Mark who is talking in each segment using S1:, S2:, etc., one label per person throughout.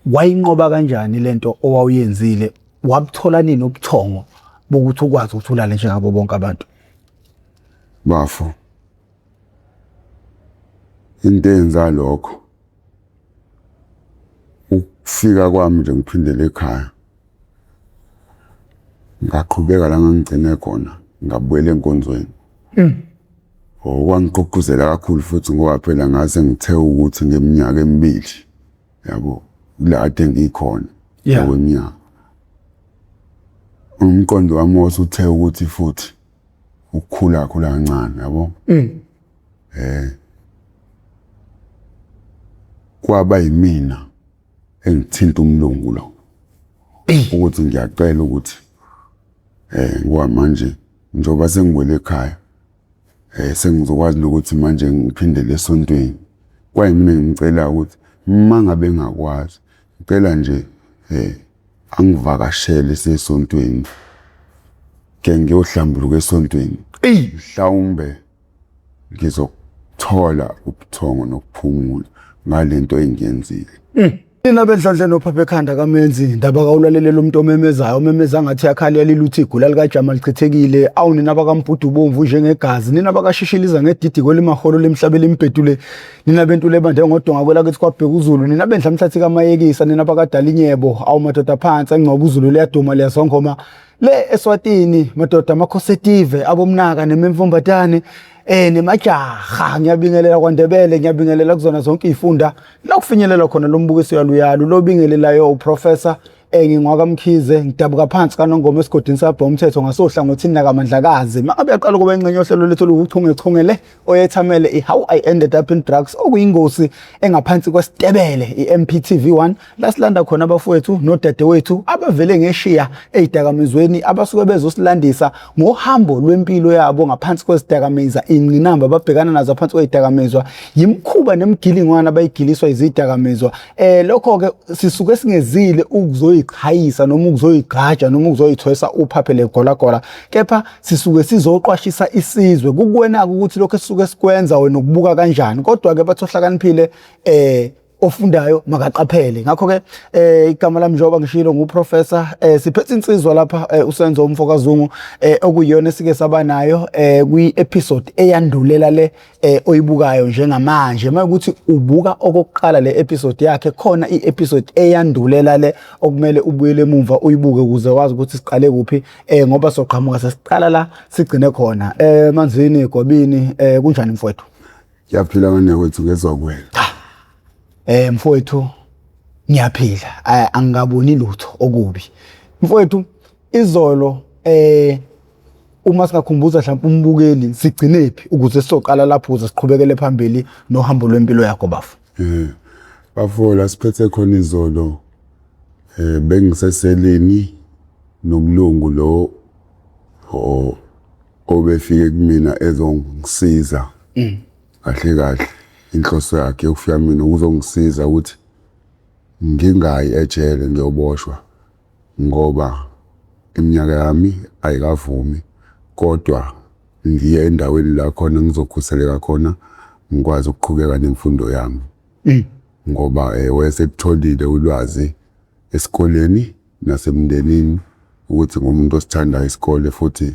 S1: wayinqoba kanjani lento owawuyenzile? Wabuthola nini ubuthongo bokuthi ukwazi ukuthi ulale njengabo bonke abantu?
S2: Bafo, into eyenza lokho ukufika kwami nje ngiphindele ekhaya, ngaqhubeka la ngangigcine khona, ngabuyela enkonzweni. Kwangigqugquzela kakhulu futhi ngoba phela ngase ngithe ukuthi ngeminyaka emibili, yabo, la ade ngikhona kweminyaka. Umqondo wami wasuthe ukuthi futhi ukukhula kancane, yabo. Kwaba yimina engithinta umlungu lo ukuthi ngiyacela ukuthi ngoba manje njoba sengibuyele ekhaya sengizokwazi ukuthi manje ngiphindele esontweni. Kwayimina ngicela ukuthi mangabe ngakwazi ngicela nje angivakashele esontweni ke ngiyohlambuluka esontweni, mhlawumbe ngizothola ubuthongo nokuphumula ngalento engiyenzile.
S1: Nina bendlondle nophapha ekhanda kaMenzi ndaba kawulalela umuntu omemezayo, omemeza ngathi yakhalela iluthi igula likaJama lichithekile. Awu nina bakaMbhudu ubomvu njengegazi, nina bakashishiliza ngedidiko lemaholo lemhlabela impetule, nina bentule bande ngodonga kwela kithi kwabheka uZulu, nina bendla mthathi kaMayekisa, nina bakadala inyebo. Awu madoda phansi engcoba uZulu leyaduma leyazongoma le Eswatini, madoda amakhosetive abomnaka nememvombatane nemajaha. Ngiyabingelela kwaNdebele, ngiyabingelela kuzona zonke izifunda la kufinyelela khona lo mbukiso yaluyalu lo bingelelayo uProfessor ngingwaka Mkhize, ngidabuka phansi kaNongoma esigodini sabha umthetho ngasohlangothini nakamandlakazi. Mangabe yaqala kuba ingcenye yohlelo lethu lokuchungechungele oyethamele How I Ended Up in Drugs, okuyingosi engaphansi kwesitebele iMPTV1 lasilanda khona abafowethu nodadewethu abavele ngeshiya ezidakamizweni abasuke bezosilandisa ngohambo lwempilo yabo ngaphansi kwezidakamizwa, ingqinamba babhekana nazo phansi kwezidakamizwa, yimkhuba nemgilingwana abayigiliswa izidakamizwa. Lokho ke sisuke singezile ukuzoyichayisa noma ukuzoyigaja noma ukuzoyithwesa uphaphele gola, kepha sisuke sizoqwashisa isizwe kukuwena ukuthi lokho esisuke sikwenza wena ukubuka kanjani. Kodwa ke bathi ohlakaniphile ofundayo makaqaphele. Ngakho ke igama lami njengoba ngishilo nguProfessor, siphethe insizwa lapha uSenzo Mfokazungu okuyiyona esike saba nayo kwi-episode eyandulela le oyibukayo njengamanje. Mayekuthi ubuka okokuqala le episode yakhe, khona i-episode eyandulela le okumele ubuyele emuva uyibuke ukuze wazi ukuthi siqale kuphi, ngoba soqhamuka sesiqala la sigcine khona. Manzini Gwabini, kunjani mfowethu?
S2: Ngiyaphila nganewethu ngezwa kwena.
S1: Mfowethu ngiyaphila, angikaboni lutho okubi. Mfowethu izolo uma singakhumbuza mhlawumbe umbukeli sigcinephi ukuze sizoqala lapho ukuze siqhubekele phambili nohambo lwempilo yakho bafo.
S2: Bafo la siphethe khona izolo bengiseseleni nomlungu lo obefike kumina ezongisiza kahle inhloso yakhe ukufika mina ukuzongisiza ukuthi ngingayi ejele ngiyoboshwa ngoba iminyaka yami ayikavumi, kodwa ngiye endaweni la khona ngizokhuseleka khona ngikwazi ukuqhubeka nemfundo yami. Ngoba wayesekutholile ulwazi esikoleni nasemndenini ukuthi ngumuntu osithanda isikole futhi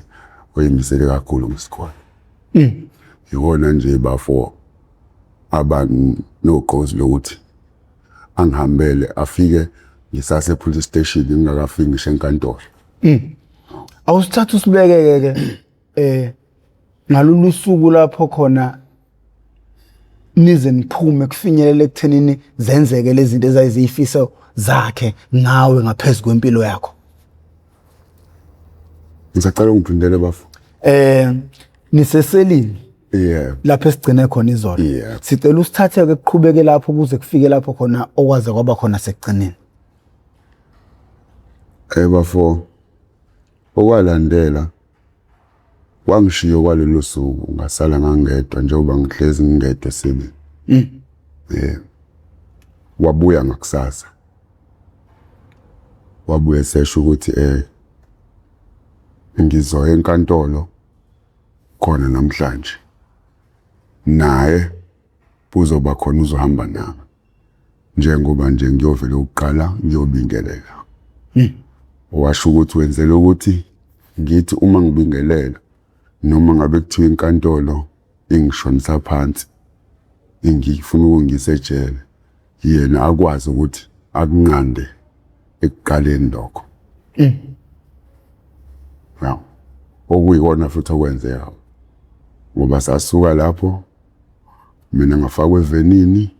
S2: oyimisele kakhulu ngesikole. Yikona nje bafo abantu nogqozi lokuthi angihambele afike ngisase police station ngingakafiki ngisho enkantolo.
S1: Awusithatha usibekeke ngalolu suku lapho khona nize niphume kufinyelele ekuthenini zenzeke lezi zinto ezayizifiso zakhe ngawe ngaphezulu kwempilo yakho.
S2: Ngisacela ungiphindele bafo.
S1: Niseselini lapho esigcine khona izolo. Sicela usithathe ke kuqhubeke lapho ukuze kufike lapho khona okwaze kwaba khona sekugcineni.
S2: Bafo okwalandela wangishiyo kwalelo suku ngasala ngangedwa njengoba ngihlezi ngingedwa sebe. Wabuya ngakusasa. Wabuye sesho ukuthi ngizoya enkantolo khona namhlanje. Naye uzoba khona uzohamba nami. njengoba nje ngiyovela ukuqala ngiyobingelela. Washo ukuthi wenzela ukuthi ngithi uma ngibingelela noma ngabe kuthiwa inkantolo ingishonisa phansi ngifuna ukungisa ejele, yena akwazi ukuthi akunqande ekuqaleni lokho. Yeah. Okuyikona futhi okwenzeka ngoba sasuka lapho mina ngafakwa evenini,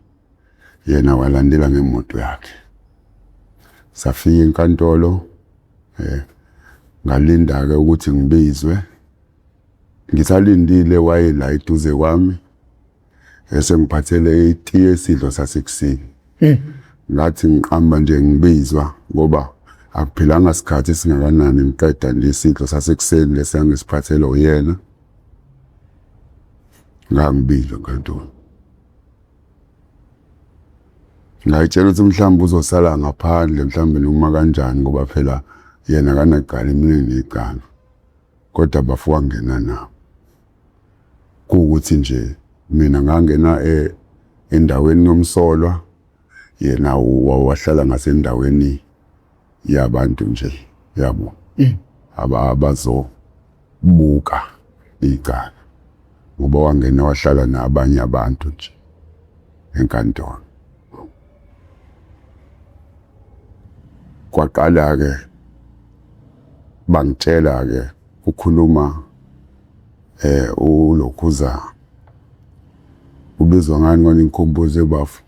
S2: yena walandela ngemoto yakhe. Safika enkantolo, ngalinda ke ukuthi ngibizwe. Ngisalindile wayela eduze kwami, esengiphathele itiye esidlo sasekuseni. Ngathi ngiqamba nje ngibizwa ngoba akuphilanga isikhathi singakanani ngiqeda nje isidlo sasekuseni lesangisiphathele uyena. Ngangibizwa enkantolo. Ngayitshela ukuthi mhlawumbe uzosala ngaphandle mhlawumbe noma kanjani ngoba phela yena kanaqala mina neqala. Kodwa bafika ngena nabo. Kuukuthi nje mina ngangena endaweni yomsolwa, yena wahlala ngasendaweni yabantu nje yabo. Abazobuka igala. Ngoba wangena wahlala nabanye abantu nje enkantolo. Kwaqala ke bangitshela ke ukhuluma uLokhuza ubizwa ngani ngone inkhomboze bafu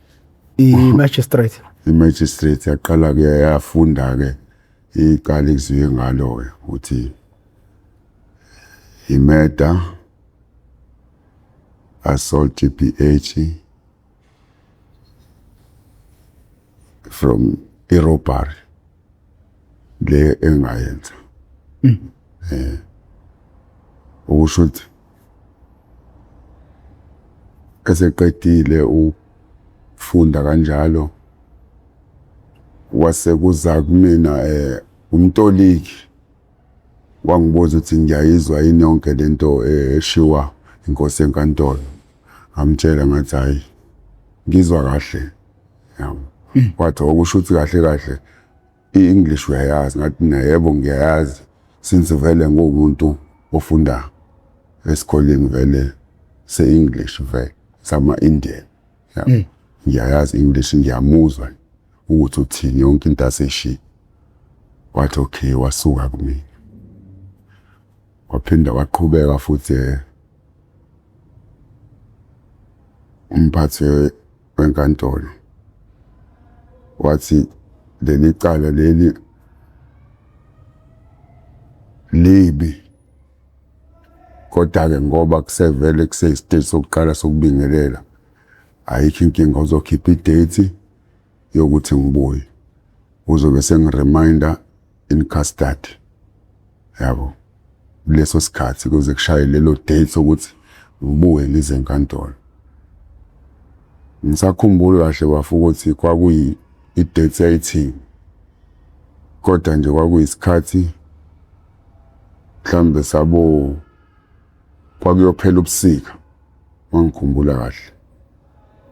S1: i-magistrate.
S2: I-magistrate yaqala ke yafunda ke igala ekuzwe ngalo ke uthi imurder, assault GBH from robbery le engayenza. Ukusho ukuthi eseqedile ufunda kanjalo wasekuza kumina umtoliki wangibuza ukuthi ngiyayizwa yini yonke lento eshiwa inkosi enkantolo. Ngamtshela ngathi hayi ngizwa kahle. Wathi okusho ukuthi kahle i-English uyayazi. Ngathi yebo ngiyayazi since vele ngumuntu ofunda esikoleni vele se-English vele sama-Indian. Ngiyayazi English, ngiyamuzwa ukuthi uthini yonke into aseshiya. Wathi okay, wasuka kumina. Waphinda waqhubeka futhi umphathi wenkantolo wathi leli cala leli libi, kodwa ke ngoba kusevele kusestage sokuqala sokubingelela, ayikho inkinga, uzokhipha idate yokuthi ngibuye, uzobe sengireminder in custody. Yabo leso sikhathi kuze kushaye lelo date ukuthi ngibuye ngize enkantolo. Ngisakhumbula kahle bafuka ukuthi kwakuyi idate yayithi, kodwa nje kwakuyisikhathi mhlambe sabo kwakuyophela ubusika, ngikhumbula kahle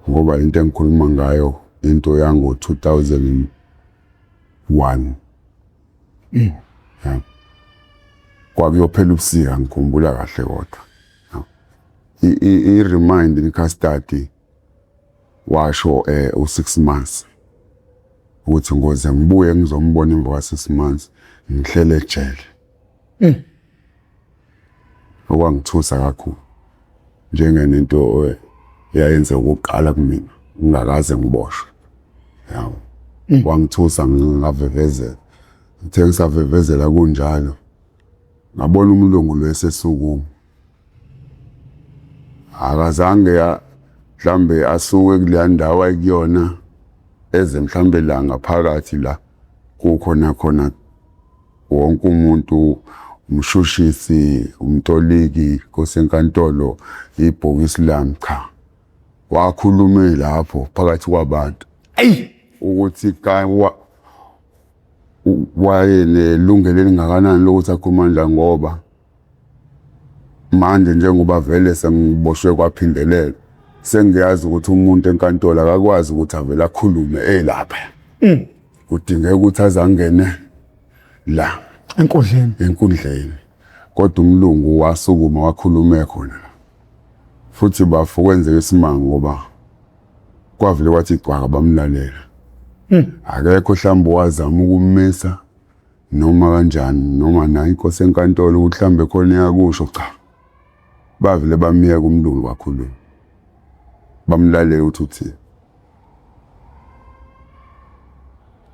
S2: ngoba into engikhuluma ngayo into yango 2001. Kwakuyophela ubusika, ngikhumbula kahle kodwa. I-remind in custody washo u6 months ukuthi ngoze ngibuye ngizombona emva kwa6 months ngihlele ejele. Okwangithusa kakhulu njengenento eyayenza ukuqala kumina ngingakaze ngiboshwe. Yawo wangithusa ngingavevezela. Ngithe ngisavevezela kunjalo ngabona umlungu lo esesukuma, akazange mhlambe asuke kuleya ndawo ayikuyona eze mhlambe la ngaphakathi la kukhona wonke umuntu, umshushisi, umtoliki, inkosi enkantolo, ibhokisi lami, cha. Wakhulume lapho phakathi kwabantu ukuthi wayelungelo elingakanani lokuthi akhuluma nje, ngoba manje njengoba vele sengiboshwe kwaphindelela sengiyazi ukuthi umuntu enkantolo akakwazi ukuthi avele akhulume lapha. Kudingeka ukuthi azangene la enkundleni. Kodwa umlungu wasukuma wakhulume khona. Futhi bafu kwenzeka isimanga ngoba kwavele kwathi cwaka bamlalela. Akekho mhlawumbe wazama ukummisa noma kanjani noma nayo inkosi enkantolo ukuthi mhlambe khona iyakusho cha. Bavele bamiyeka umlungu wakhuluma. Bamlalela ukuthi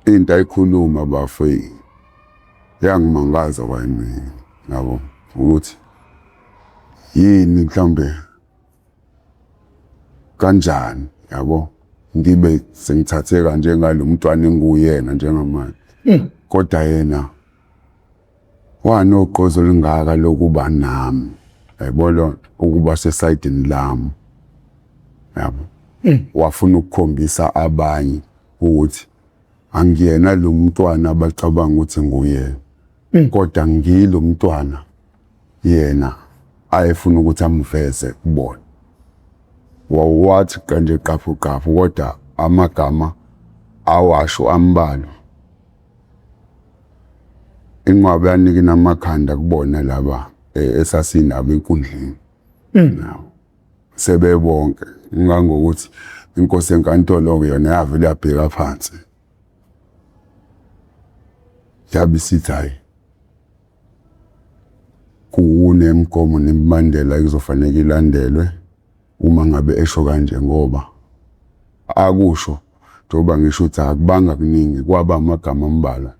S2: into ayikhuluma bafu yangimangaza kwami yabo ukuthi yini mhlambe kanjani yabo ngibe sengithathe kanje ngalo mntwana enguyena njengamanje. Kodwa yena wanoqozo lingaka lokuba nami yayibona ukuba sesayidini lami yabo. Wafuna ukukhombisa abanye ukuthi angiyena lo mntwana abacabanga ukuthi nguyena. Kodwa ngilo mntwana yena ayefuna ukuthi amveze kubona. Wawathi kanje qafu kodwa amagama awasho ambalo. Inqwabe yanike namakhanda kubona laba esasinabo enkundleni. Sebebonke ngangokuthi inkosi enkantolo yona yavele yabheka phansi. Yabisithi hayi kunemgomo nemibandela ekuzofanele ilandelwe uma ngabe esho kanje ngoba akusho njengoba ngisho ukuthi akubanga kuningi kwaba amagama ambala.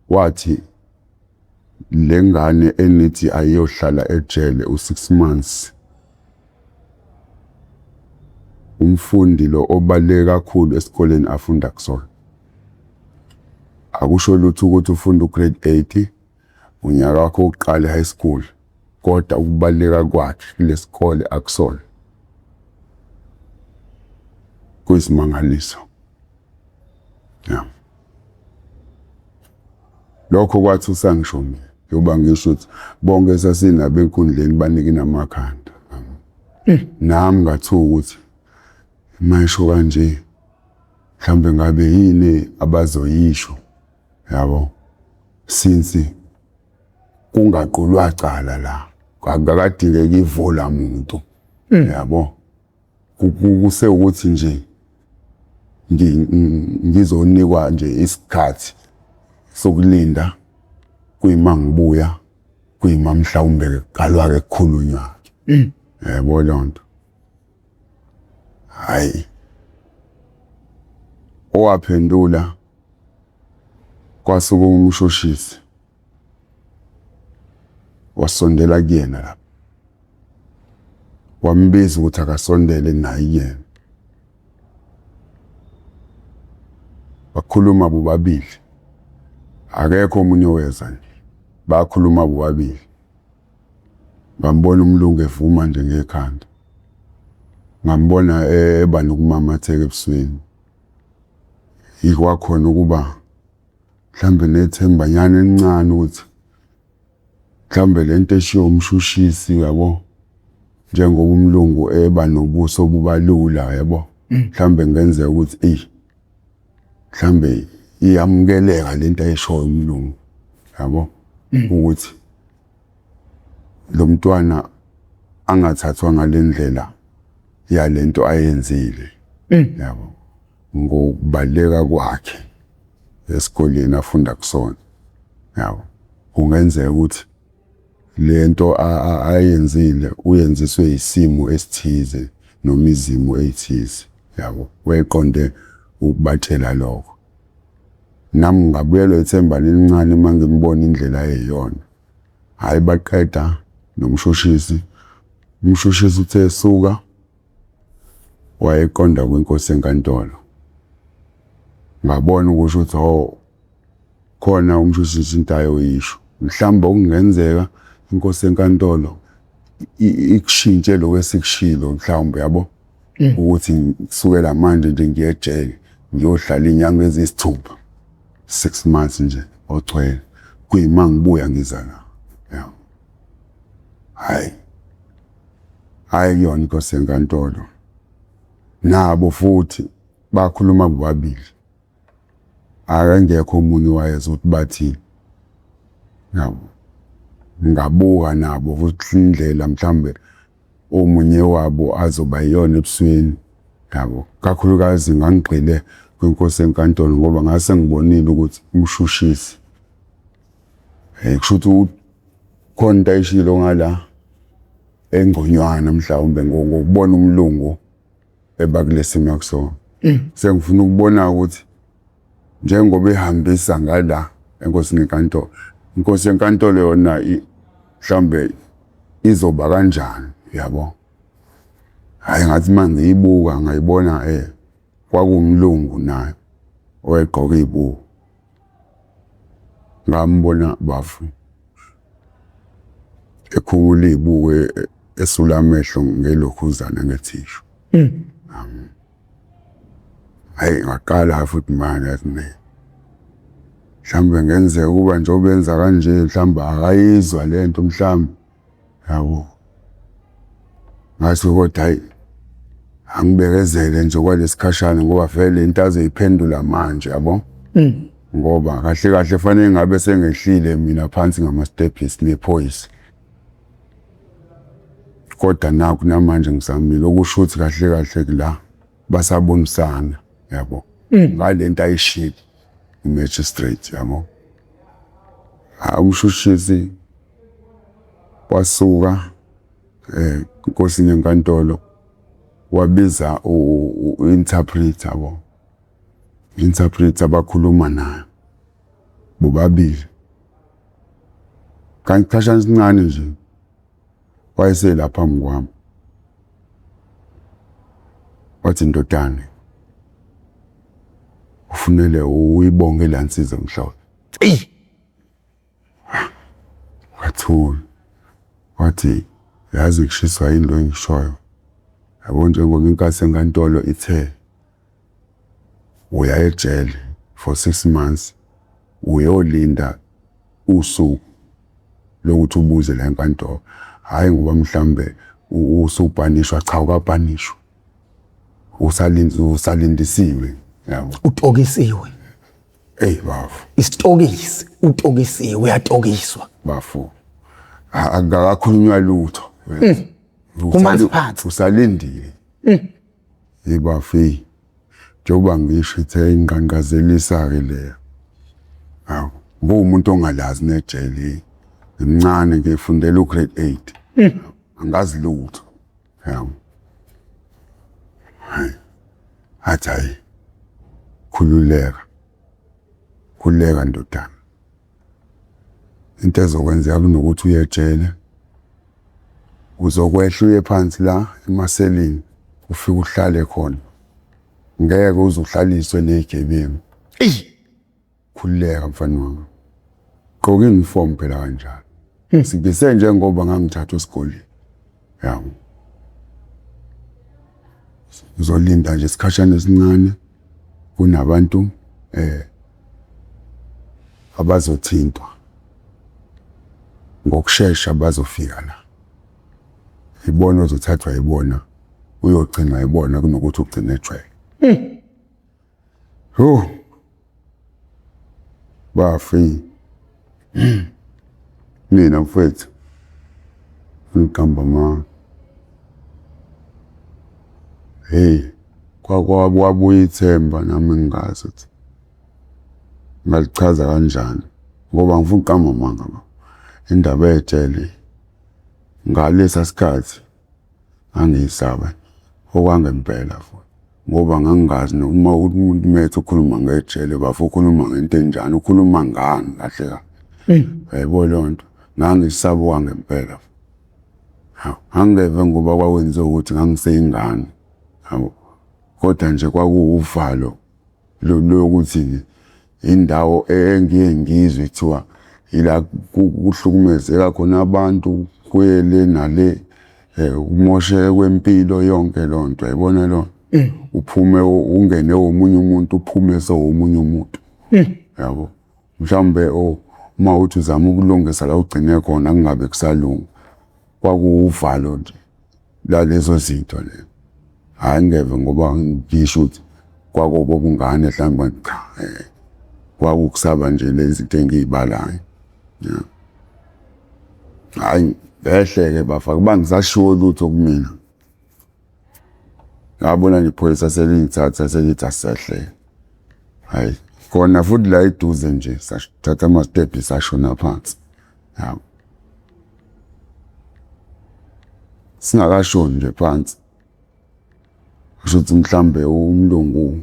S2: Wathi lengane enithi ayohlala ejele u6 months umfundi lo obaleke kakhulu esikoleni afunda kusona. Akusho lutho ukuthi ufunda ugrade 8 unyaka wakho oqala high school kodwa ukubaleka kwakhe lesikole akusona. Kuyisimangaliso. Lokho kwathi usangisho mina yoba ngisho ukuthi bonke sasinabo enkundleni banike namakhanda. Nami ngathuka ukuthi mayisho kanje mhlambe ngabe yini abazoyisho yabo since kungaqulwa cala la akakadingeki ivola muntu yabo kuse ukuthi nje ngizonikwa nje isikhathi sokulinda kuyima ngibuya kuyima mhlawumbe kalwa ke kukhulunywa yabo lonto. Hayi owaphendula kwasuka umshoshisi wasondela kuyena lapha wambiza ukuthi akasondele naye yena. Bakhuluma bobabili akekho omunye weza bakhuluma bobabili. Ngambona umlungu evuma nje ngekhanda. Ngambona eba nokumamatheka ebusweni. Ikwakhona ukuba mhlambe nethembanyana encane ukuthi mhlambe lento eshiyo umshushisi yabo njengoba umlungu eba nobuso obubalula yabo mhlambe ngenzeka ukuthi mhlambe iyamukeleka lento ayishoyo umlungu yabo ukuthi lo mntwana angathathwa ngalendlela yalento ayenzile yabo ngokubaleka kwakhe esikoleni afunda kusona yabo kungenzeka ukuthi lento ayenzile uyenziswe isimo esithize noma izimo ezithize yabo weqonde ukubatshela lokho. Nami ngabuyelwa ithemba elincane mangibona indlela eyiyona. Hayi baqeda nomshoshisi. Umshoshisi uthe esuka wayeqonda kwenkosi enkantolo. Ngabona ukusho ukuthi khona umshoshisi into ayoyisho. Mhlawumbe okungenzeka inkosi enkantolo ikushintshe lo kwesikushilo mhlawumbe yabo ukuthi kusukela manje nje ngiyejele ngiyohlala inyanga ezisithupha 6 months nje ogcwele kuyima ngibuya ngizana yabo. Hayi kuyona inkosi enkantolo nabo futhi bakhuluma bobabili akengekho umunye wayeza ukuthi bathini yabo ngabuka nabo futhi indlela mhlambe omunye wabo azoba yiyona ebusweni yabo kakhulukazi ngangigxile kwinkosi enkantolo ngoba ngase ngibonile ukuthi umshushisi kusho ukuthi khona into ayishilo ngala engconywana mhlawumbe ngokubona umlungu ebakulesimo kusona sengifuna ukubona ukuthi njengoba ehambisa ngala enkosini enkantolo inkosi enkantolo yona mhlambe izoba kanjani yabo hayi ngathi manje ngiyibuka ngayibona kwakumlungu naye owegqoka izibuko ngambona bafu ekhumula izibuko esula amehlo ngelokhuzana ngethishu hayi ngaqala futhi manje athi mhlambe ngenzeka ukuba nje obenza kanje mhlambe akayizwa lento mhlambe yabo ngathi kodwa hayi angibekezele nje kwalesikhashana ngoba vele into azoyiphendula manje yabo ngoba kahle kahle fanele ngabe sengehlile mina phansi ngama steps nephoyisa kodwa naku namanje ngisamile okusho ukuthi kahle kahle kula basabonisana yabo ngalento ayishilo magistrate yabo umshushisi wasuka inkosini enkantolo wabiza u-interpreter yabo interpreter bakhuluma naye bobabili kanti khashana isincane nje wayesela phambi kwami wathi ndodana ufunele uyibonge lansiza mhlawumbe wathi yazi kushiswa yini lo engishoyo yabo njengoba inkathi enkantolo ithe uya ejele for 6 months uyolinda usuku lokuthi ubuze la enkantolo hayi ngoba mhlambe usupanishwa cha ukapanishwa usalindisiwe yabo
S1: utokisiwe
S2: bafu
S1: isitokisi utokisiwe uyatokiswa
S2: bafu akakakhulunywa lutho
S1: kumasiphansi
S2: usalindile bafu njengoba ngisho ithe inqanqazelisa ke leyo hawo umuntu ongalazi nejele emncane ngifundela ugrade 8 angazi lutho yabo hayi khululeka ndodana into ezokwenzeka kunokuthi uyejele uzokwehla uye phansi la emaselini ufike uhlale khona ngeke uzohlaliswe nezigebengu khululeka mfana wami gqoka uniform phela kanjalo singise njengoba ngangithatha esikoleni yabo uzolinda nje isikhashana esincane kunabantu abazothintwa ngokusheshsha bazofika la ibona uzothathwa ibona uyogcina ibona kunokuthi ugcine ejwayele bafi mina mfethu ngikamba kwabuya ithemba nami ngingazi ukuthi ngalichaza kanjani ngoba ngifuna uqamba manga indaba ejele ngalesa sikhathi angiyisaba okwangempela futhi ngoba ngangingazi noma umuntu methu ukhuluma ngejele bafu ukhuluma ngento enjani ukhuluma ngani kahle yebo lonto ngangisaba okwangempela angeve ngoba kwawenza ukuthi ngangiseyingane yabo kodwa nje kwakuwuvalo lokuthi indawo engiye ngizwe kuthiwa ila kuhlukumezeka khona abantu kwele nale umoshe kwempilo yonke lonto yayibona lo uphume ungene omunye umuntu uphume somunye umuntu yabo mhlambe uma uthi uzama ukulungisa la ugcine khona kungabe kusalunga kwakuwuvalo nje la lezo zinto le Hayi ngeve ngoba ngisho ukuthi kwakubo ubungane mhlawumbe cha kwakukusaba nje lezi zinto engiyibalayo. Yeah. Hayi behleke bafa kuba ngisashiwo lutho kumina. Ngabona nje iphoyisa selingithatha selithi asehle. Hayi khona futhi la eduze nje sathatha ama step sashona phansi. Yeah. Singakashoni nje phansi. Kushuthi mhlambe umlungu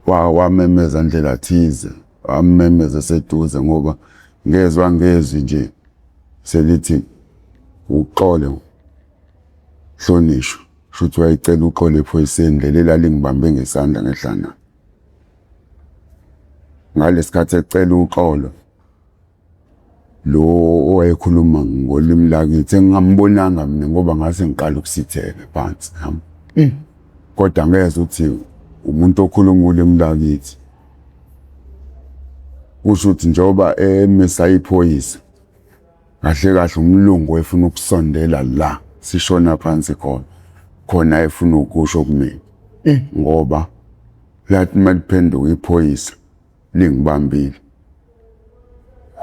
S2: wamemeza ndlela thize, wamemeza seduze ngoba ngezwe nje selithi uxole hlonishwa. Shuthi wayicela uxole ephoyiseni leli lalingibambe ngesandla ngehlana. Ngalesikhathi ecela uxolo lo owayekhuluma ngolimi lakithi engingambonanga mina ngoba ngase ngiqala ukusitheka phansi. Kodwa ngeze uthi umuntu okhuluma ulimi lakithi kusho ukuthi njengoba emisa iphoyisa kahle kahle umlungu efuna ukusondela la sishona phansi khona efuna ukusho kumina ngoba lathi maliphenduka iphoyisa lingibambile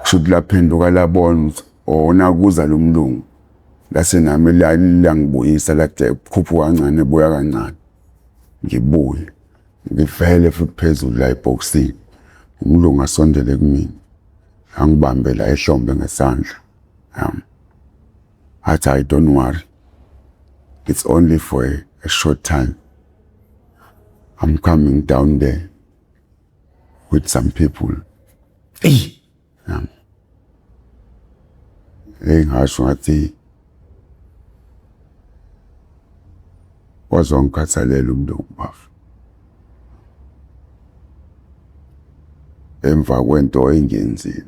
S2: kushuthi laphenduka labona ukuthi ona kuza lo mlungu lase nami langibuyisa lakhe khuphuka kancane ebuya kancane ngibuye ngivele futhi phezulu la eboxini umlungu asondele kumina angibambe la ehlombe ngesandla. I don't worry, it's only for a short time. I'm coming down there with some people. Ngasho ngathi wazongikhathalela umlungu bafu. Emva kwento engiyenzile.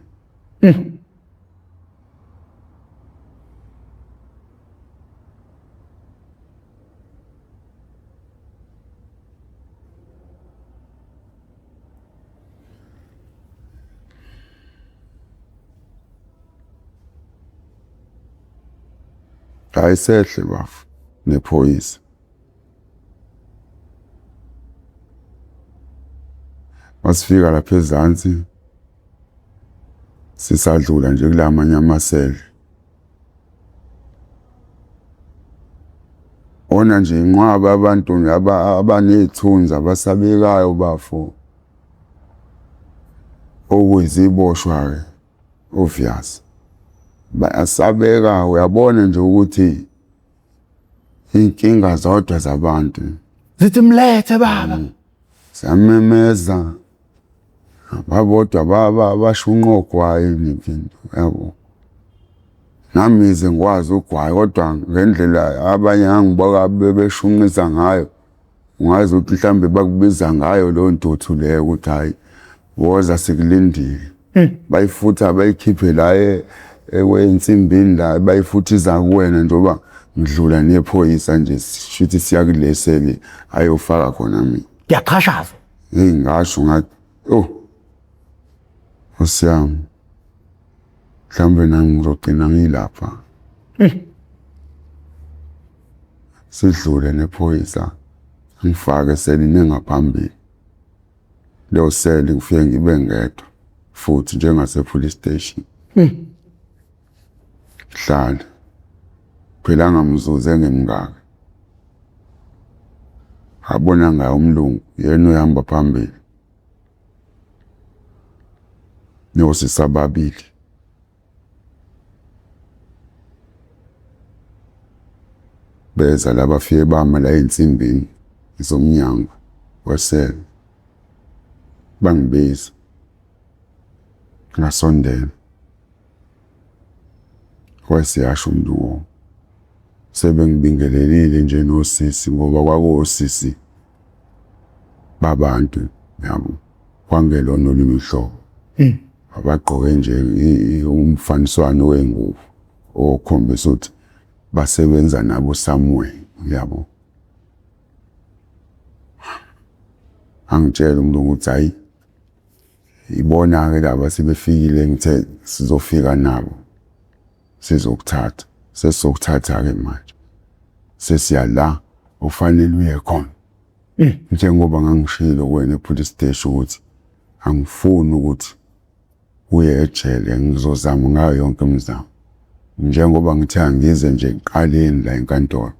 S2: Ayisehle bafu nephoyisa. Masifika lapha ezansi sisadlula nje kulamanye amasele. Ona nje inqwaba abantu abanezithunzi abasabekayo bafu. Okuyiziboshwa ke obvious. Bayasabeka uyabona nje ukuthi inkinga zodwa zabantu.
S1: Zithi mlethe baba.
S2: Samemeza. Babodwa basho unqogwayi nemfindo yabo. Nami ize ngikwazi ugwayi kodwa ngendlela abanye angiboka bebeshunqisa ngayo. Ungazi ukuthi mhlambe bakubiza ngayo lo ntuthu leyo ukuthi hayi woza sikulindile. Bayifutha bayikhiphe la ensimbini la bayifuthiza kuwena njengoba ngidlula nephoyisa nje shithi siyakulesele ayofaka khona mina.
S1: Ngiyaqhashaza.
S2: Ngasho ngathi Osiyami mhlambe nami ngizogcina ngilapha. Sidlule nephoyisa ngifake seline ngaphambili. Leyo sele ngifike ngibe ngedwa futhi njengase police station. Hlala phela ngamzuzu engemngaka. Abona ngayo umlungu yena uyahamba phambili. Nosisababili. Beza labafike bama la ensimbini izomnyango wesele. Bangibiza. Ngasondela. Kwasiyasho umntu sebengibingelelile nje nosisi ngoba kwakuosisi babantu yabo kwangelona olimi hlobo. Abagqoke nje umfaniswano wengubo okhombisa ukuthi basebenza nabo somewhere yabo. Angitshela umuntu ukuthi hayi ibona ke laba sebefikile ngithe sizofika nabo sizokuthatha sesizokuthatha ke manje sesiya la ufanele uye khona. Njengoba ngangishilo wena epolice station ukuthi angifuni ukuthi uye ejele, ngizozama ngayo yonke imizamo. Njengoba ngithe angize nje eqaleni la enkantolo,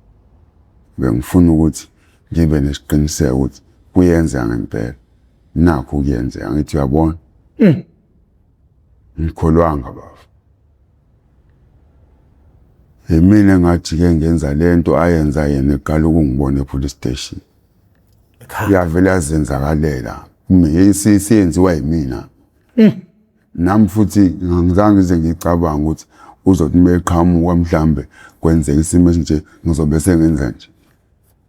S2: bengifuna ukuthi ngibe nesiqiniseko ukuthi kuyenza ngempela. Nakho kuyenza, angithi uyabona? Ngikholwanga baba. Mina ngathi ke ngenza lento ayenza yena eqala ukungibona epolice station. Yavela yazenzakalela. Siyenziwa yimina. Nami futhi ngizange ngize ngicabanga ukuthi uzothi meqhamuka mhlambe kwenzeka isimo esinje ngizobe sengenza nje.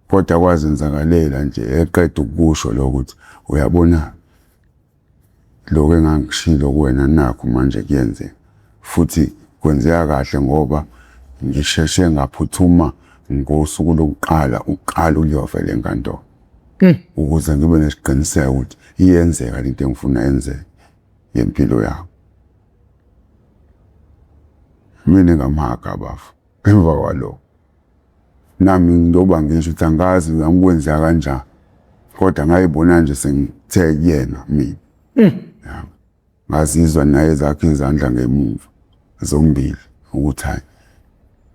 S2: Kodwa kwazenzakalela nje eqeda ukusho lo ukuthi uyabona lokho engangishilo kuwena nakho manje kuyenze. Futhi kwenzeka kahle ngoba ngisheshe ngaphuthuma ngosuku lokuqala uliyovela enkantolo. Ukuze ngibe nesiqiniseko ukuthi iyenzeka into engifuna yenzeke yempilo yakho. Mina ngamhaka bafu. Emva kwalokho nami ngizoba ngisho ukuthi angazi ngikwenza kanjani. Kodwa ngayibona nje sengithe kuyena mina. Ngazizwa naye zakhe izandla ngemuva zombili ukuthi hayi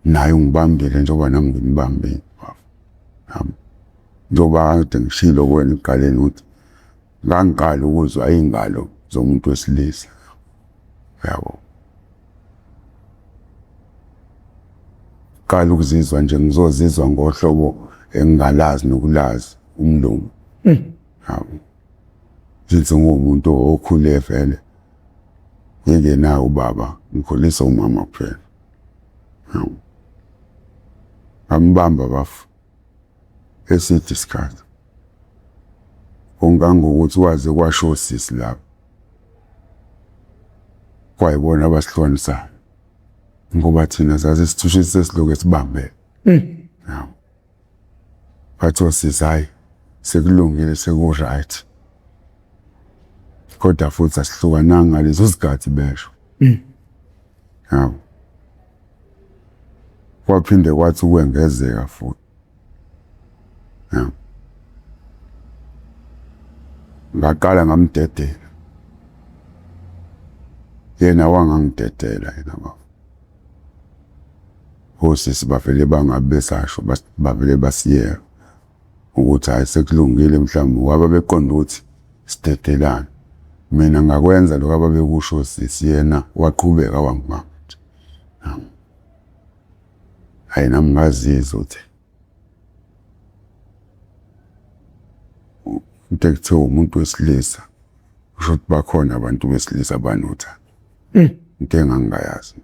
S2: naye ungibambile njengoba nami ngibambile bafu. Njengoba kade ngishilo kuwena eqaleni ukuthi ngangiqala ukuzwa ingalo zomuntu wesilisa. Yabo. Qala ukuzizwa nje ngizozizwa ngohlobo engingalazi nokulazi umlomo. Yabo. Ngithi ngumuntu okhule vele. Ngeke nawe ubaba, ngikhulisa umama kuphela. Yabo. Ambamba bafu. Esidiscuss. Ongangokuthi waze kwasho sisi lapho. Kwayibona abasihlonisayo. Ngoba thina sazi sithushe sesiloko esibambe. Yabo. Batho sisi hayi sekulungile seku right. Kodwa futhi asihlukananga ngalezo zikhathi besho. Yabo. Kwaphinde kwathi ukwengezeka futhi. Yabo. Ngaqala ngamdedela. Yena wangangidedela yena baba. Osisi bavele bangabesasho bavele basiyeka ukuthi hayi sekulungile mhlawumbe waba beqonda ukuthi sidedelana. Mina ngakwenza lokho ababekusho sisi yena waqhubeka wangibamba. Hayi nami ngazizwa ukuthi kuthe umuntu wesilisa usho ukuthi bakhona abantu besilisa abanotha. Into engangayazi.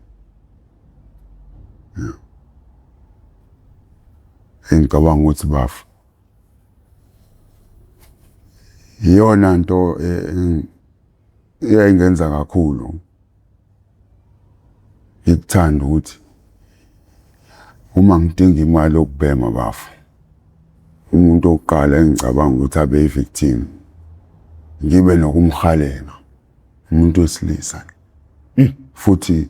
S2: Ngicabanga ukuthi bafu iyona nto eyayingenza kakhulu ngikuthanda ukuthi uma ngidinga imali yokubhema bafu umuntu oqala engicabanga ukuthi abe i-victim ngibe nokumhalela umuntu wesilisa futhi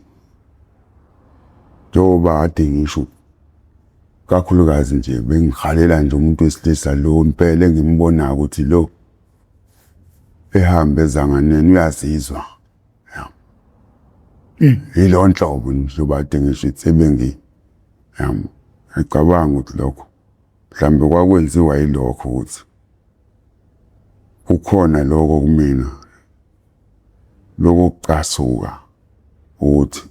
S2: njengoba ade ngisho kakhulukazi nje bengihalela nje umuntu wesilisa lo impela engimbona ukuthi lo ehambe ezanganeni uyazizwa. Yilo nhlobo njengoba ade ngisho sebengi ngicabanga ukuthi lokho mhlambe kwakwenziwa yilokho ukuthi kukhona lokho kumina lokucasuka ukuthi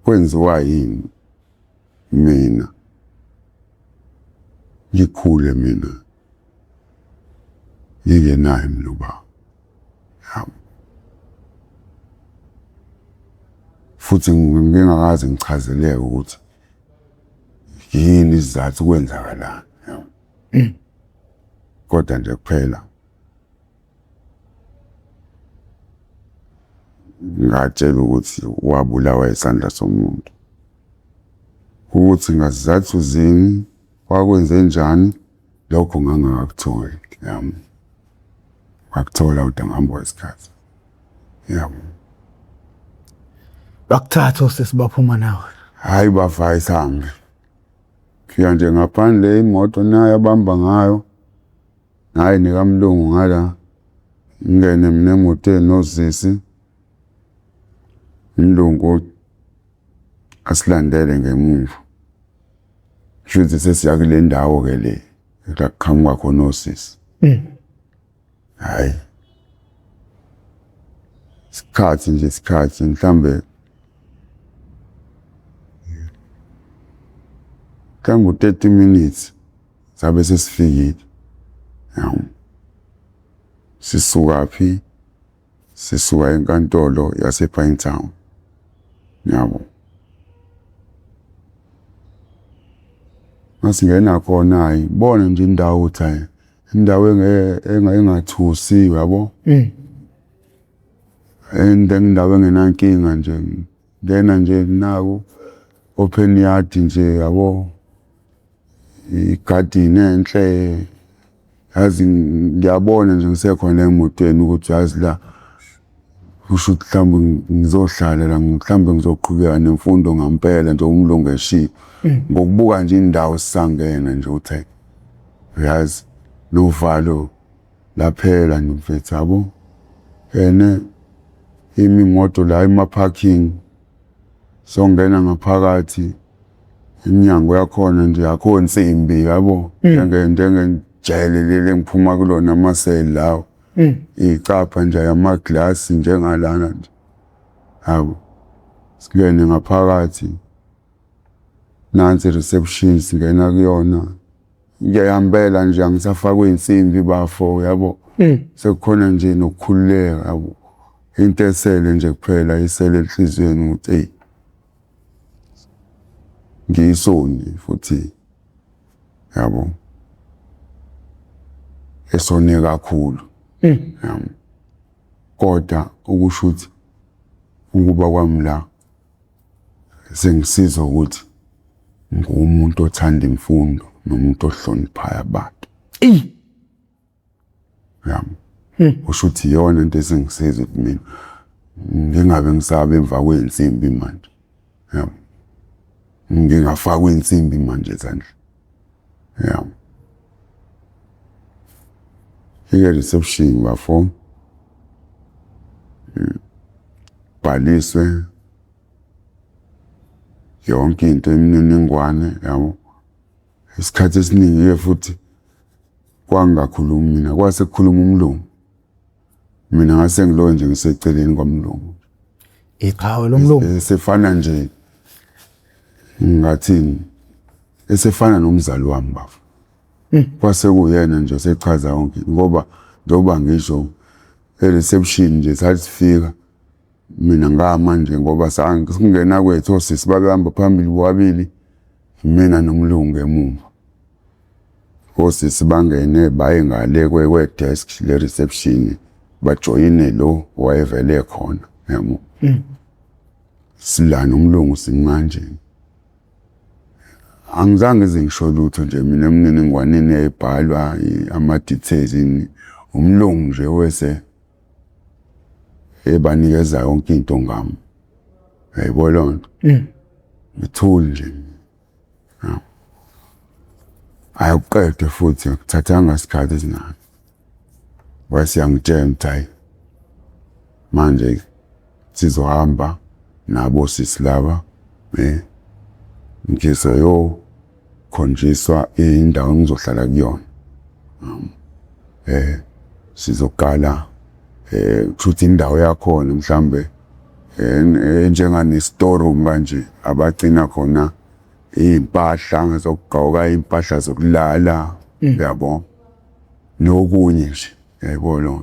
S2: kwenziwa yini mina ngikhule mina yike naye mluba. Futhi ngingakazi ngichazeleke ukuthi yini isizathu kwenzakala. Kodwa nje kuphela ngatshela ukuthi wabulawa isandla somuntu. Ukuthi ngasizathu zini wakwenze njani lokho ngangakakutholi. Wakuthola udangamba wesikhathi. Yabo.
S1: Bakuthatha sesibaphuma nawe.
S2: Hayi bafayisa nami. fika nje ngaphandle imoto nayo abamba ngayo hayi nikamlungu ngala ngene mina emotweni nosisi umlungu asilandele ngemuva futhi sesiya kule ndawo ke le la qhamuka khona osisi hayi isikhathi mhlambe kangu 30 minutes sabe sesifikile yawo sisuka phi sisuka enkantolo yase Pinetown yabo masingena khona ayibona nje indawo uthi indawo engathusi yabo indawo engenankinga nje ngena nje naku open yard nje yabo igarden enhle yazi ngiyabona nje ngisekhona emotweni ukuthi yazi la kusho ukuthi mhlawumbe ngizohlala la mhlawumbe ngizoqhubeka nemfundo ngampela nje umlungu eshiya ngokubuka nje indawo sisangena nje uthe yazi lovalo laphela nje mfethu yabo imimoto la ema-parking songena ngaphakathi iminyango yakhona nje yakho insimbi yabo njengenjayelelele ngiphuma kulona amaseli lawo icapha nje yamaglass njengalana nje yabo singene ngaphakathi nansi reception singena kuyona ngiyahambela nje angisafakwe insimbi bafo yabo sekukhona nje nokukhululeka yabo into esele nje kuphela isele enhlizweni ukuthi hey ngiyisoni futhi yabo esone kakhulu kodwa ukusho ukuthi ukuba kwami la sengisiza ukuthi ngumuntu othanda imfundo nomuntu ohloniphayo abantu yabo usho ukuthi yona into esengisiza mina ngingabe ngisabe emva kwensimbi manje yabo ngingafakwa insimbi manje ezandla yabo reception bafo bhaliswe yonke into imininingwane yabo isikhathi esiningi futhi kwangakhulumi mina kwase kukhuluma umlungu mina ngase ngilo nje ngiseceleni kwamlungu
S1: iqhawe lomlungu
S2: sefana nje ngathini esefana nomzali wami bafo kwase kuyena nje sechaza yonke ngoba njengoba ngisho reception nje sathi sifika mina ngama nje ngoba singena kwethu osisi babehamba phambili bobabili mina nomlungu emuva osisi bangene baye ngale kwe-desk le reception bajoyine lo wayevele khona yabo silana umlungu simanje angizange ngisho lutho nje mina emininingwaneni eyibhalwa ama-details umlungu nje wese ebanikeza yonke into ngami yayibona lonto ngithuli nje ayuqede futhi kuthathanga isikhathi esinani wasiyangitshela ukuthi manje sizohamba nabo sisi laba ngizoyo khonjiswa indawo engizohlala kuyona sizokala futhi indawo yakhona mhlambe njengane storeroom manje abagcina khona impahla ngizogqoka impahla zokulala yabo nokunye nje yayibona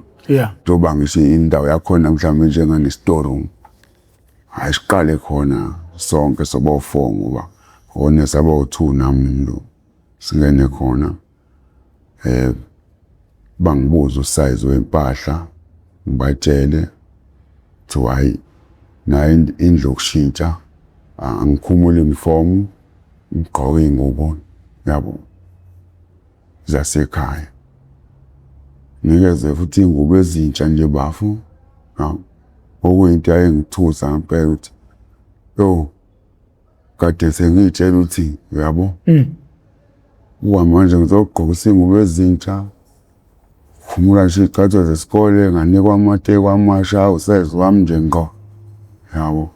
S2: njoba ngisho indawo yakhona mhlambe njengane storeroom ayisiqale khona sonke sobo-4 ngoba khona sabo-2 nami lo singene khona bangibuza usize wempahla ngibatshele to hayi na indlu yokushintsha angikhumule uniform ngigqoke ingubo yabo zasekhaya nikeze futhi ingubo ezintsha nje bafu okuyinto ayengithusa ngempela ukuthi yo kade sengitshela ukuthi uyabo manje ngizogqoka isingubo ezintsha. Khumula nje iy'cathulo zesikole nganikwa amateki amasha usayizi wami nje ngqo. Yabo.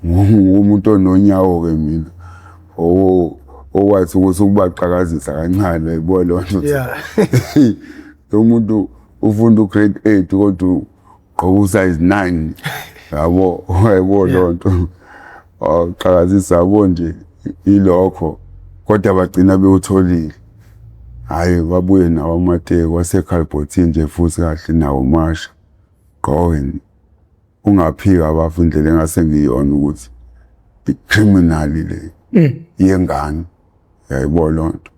S2: Ngumuntu ononyawo-ke mina. Owathi ukuthi ukubaqhakazisa kancane uyayibona lonto. Lo muntu ufunda ugrade 8 kodwa ugqoka usize 9. Yabo, uyayibona lonto. Qhakazisa yabo nje ilokho kodwa bagcina bewutholile. Hayi babuye nawo amateki waseKalbotin nje futhi kahle nawo masha. Gqoke ungaphika abafu indlela engase ngiyona ukuthi i-criminal le yengane. Uyayibona lonto.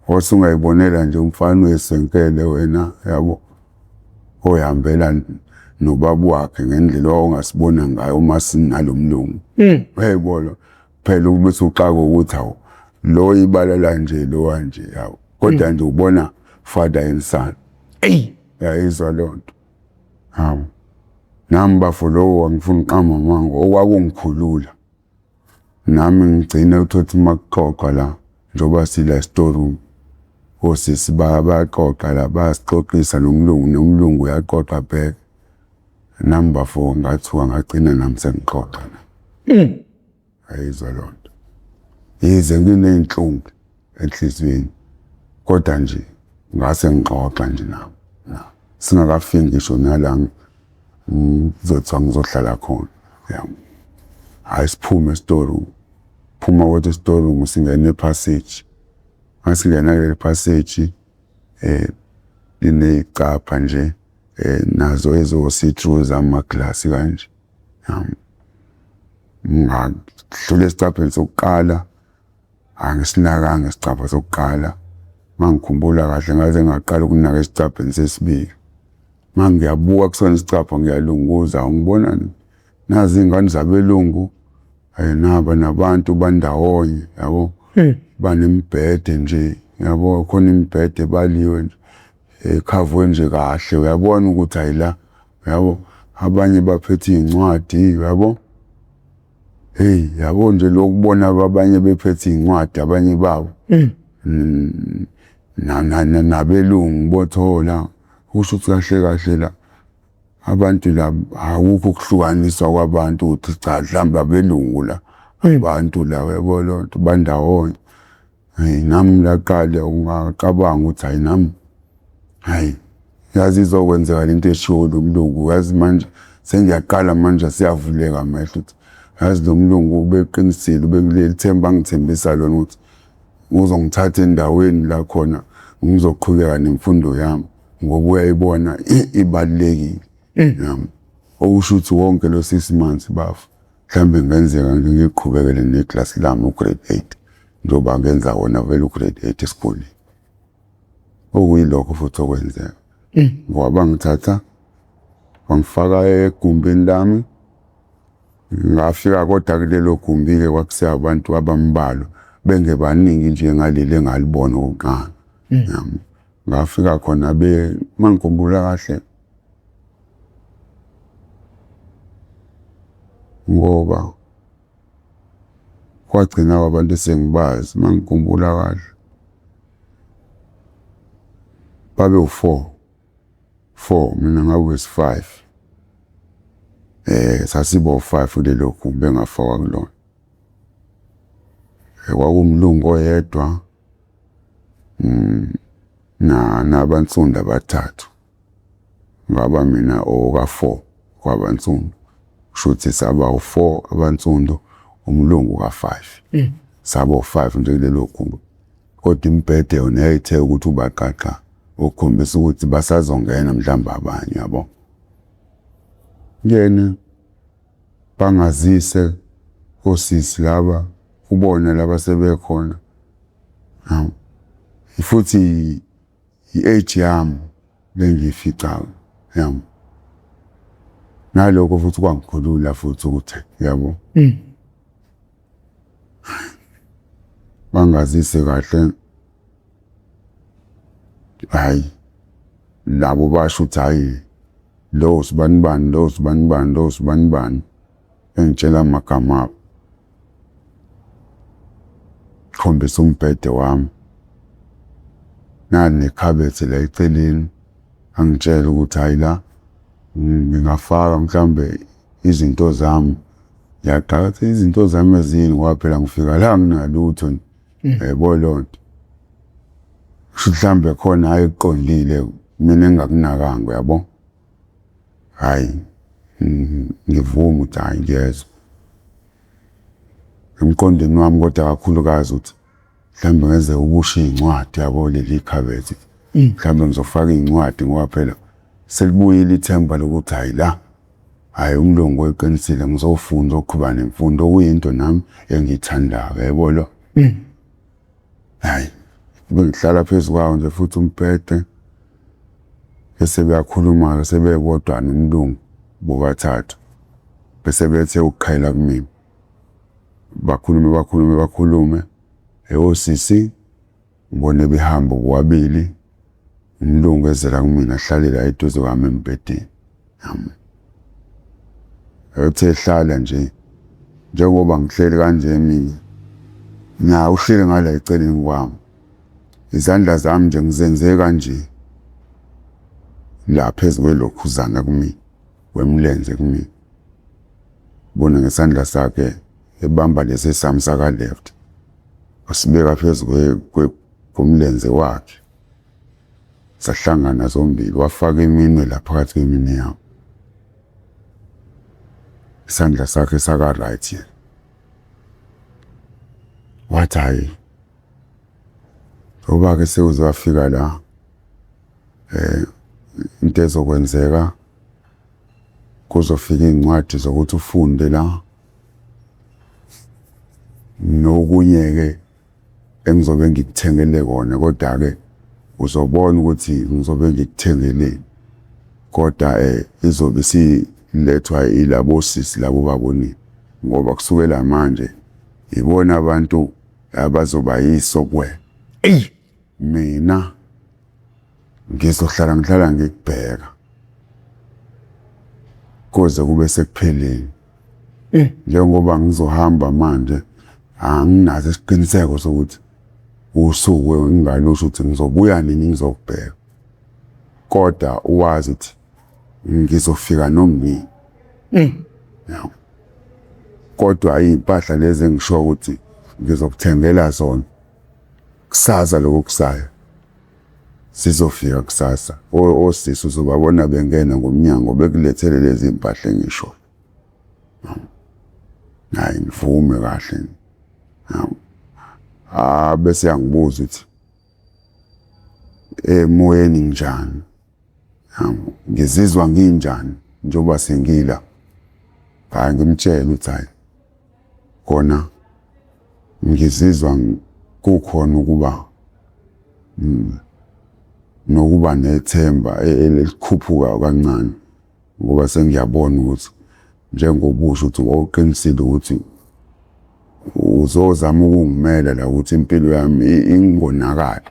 S2: Wase ungayibonela nje umfana wesenkele wena yabo oyihambela nobaba wakhe ngendlela ongasibona ngayo uma sinalomlungu. Uyayibona phela ubese uxaka ukuthi awu lo ibalala nje lo kanje yawo kodwa nje ubona father and son. Yayizwa lonto. Hawu nami bafo lo wangifuna uqamba mango okwakungikhulula. Nami ngigcina uthothi makuxoxa la njoba sila storeroom. Osisi bayaxoxa la bayasixoxisa nomlungu uyaqoqa back. Nami bafo ngathuka ngagcina nami sengixoxa. Ayizwa lonto. Yize nginey'nhlungu enhliziyweni kodwa nje ngase ngixoxa nje nabo. Singakafiki ngisho nala ngizothiwa ngizohlala khona. Yabo. Hayi siphume storeroom. Phuma kodwa storeroom singene passage. Masingena le passage iney'capha nje nazo ezo-see-through zamaglasi kanje. Ngadlula esicapheni sokuqala angisinakanga isicapha sokuqala. Mangikhumbula kahle ngaze ngaqala ukunaka esicapheni sesibili. Mangiyabuka kusona isicapha ngiyalunguza ngibona nazi iy'ngane zabelungu naba nabantu bandawonye yabo. Banemibhede nje yabo khona imibhede baliwe nje ekhavwe nje kahle uyabona ukuthi ayila yabo abanye baphethe iy'ncwadi yabo. Yabo nje lokubona abanye bephethe iy'ncwadi abanye babo nabelungu bothola kusho ukuthi kahle kahle la abantu la awukho ukuhlukaniswa kwabantu ukuthi cha mhlawumbe abelungu la abantu la uyabo lonto bandawonye. Nami laqala ungacabanga ukuthi hayi nami hayi yazi izokwenzeka lento eshiwo lo mlungu yazi manje sengiyaqala manje siyavuleka amehlo ukuthi yazi lo mlungu ubeqinisile ubekuleli themba ngithembisa lona ukuthi uzongithatha endaweni la khona ngizoqhubeka nemfundo yami ngoba uyayibona ibalulekile. Okusho ukuthi wonke lo 6 months bafu mhlambe ngenzeka ngiqhubekele neclass lami ugrade 8 njoba ngenza wona vele ugrade 8 esikoleni. Okuyilokho futhi okwenzeka. Ngoba ngithatha wangifaka egumbini lami ngafika kodwa kulelo gumbi-ke kwakusiya abantu abambalwa bengebaningi nje ngaleli engalibona okunqane. Ngafika khona mangikhumbula kahle ngoba kwagcina abantu esengibazi mangikhumbula kahle babe u4 mina ngawesi5 sasiba u5 kulelo gumbi engafakwa kulona. Kwakumlungu oyedwa nabansundu abathathu ngaba mina oka4 kwabansundu kushuthi saba u4 abansundu umlungu ka5 saba u5 nje kulelo gumbi kodwa imibhede yona yayithe ukuthi ubaqaqa ukukhombisa ukuthi basazongena mhlawumbe abanye yabo. Ngene bangazise osisi laba ubone laba sebekhona. Futhi i-age yami bengiyifica yami. Nalokho futhi kwangikhulula futhi ukuthi yabo. Bangazise kahle hayi labo basho ukuthi hayi lo sibani engitshela amagama abo. Khombisa umbhede wami nekhabethe la eceleni angitshela ukuthi hayi la ngingafaka mhlambe izinto zami. Ngiyaqala izinto zami ezini ngoba phela ngifika la nginalutho yabo lonto. Mhlambe khona ayiqondile mina engakunakanga yabo. Hayi ngivuma ukuthi hayi ngiyezwa. Emqondweni wami kodwa kakhulukazi ukuthi mhlambe ngeze ubusha incwadi yabo leli khabethe. Mhlambe ngizofaka incwadi ngoba phela selibuyile ithemba lokuthi hayi la hayi umlungu weqinisile ngizofunda ukuba nemfundo okuyinto nami engiyithandayo yabo lo. Hayi bengihlala phezulu kwawo nje futhi umphethe bese beyakhuluma sebebodwa nomlungu bobathathu bese bethe ukukhayela kumina bakhulume eyosisi ngibone behamba bobabili umlungu ezela kumina ahlalela eduze kwami embhedeni ethe hlala nje njengoba ngihleli kanje mina uhleli ngala eceleni kwami izandla zami nje ngizenze kanje la phezulu kwelokhuzana kumina wemlenze kumina bona ngesandla sakhe ebamba lesi sami saka left wasibeka phezulu komlenze wakhe sahlangana zombili wafaka iminwe la phakathi kwemini yami isandla sakhe saka right wathi hayi ngoba ke sewuzafika la into ezokwenzeka kuzofika incwadi zokuthi ufunde la nokunye-ke engizobe ngikuthengele kona kodwa ke uzobona ukuthi ngizobe ngikuthengele kodwa izobe silethwa ilabo sisi labo babonile ngoba kusukela manje ibona abantu abazoba yisokwe mina ngizohlala ngikubheka kuze kube sekupheleni njengoba ngizohamba manje anginazo isiqiniseko sokuthi usuku ngingalusho ukuthi ngizobuya nini ngizokubheka kodwa uwazi ukuthi ngizofika noma kodwa impahla lezi engisho ukuthi ngizokuthengela zona kusasa lokusaya sizofika kusasa osisi uzobabona bengena ngomnyango bekulethele lezi impahla engisho hayi ngivume kahle bese yangibuza ukuthi emoyeni njani ngizizwa nginjani njengoba sengila hayi ngimtshela ukuthi hayi kona ngizizwa kukhona ukuba nokuba nethemba elikhuphuka kancane ngoba sengiyabona ukuthi njengobusho ukuthi wawuqinisile ukuthi uzozama ukungimela la ukuthi impilo yami ingonakala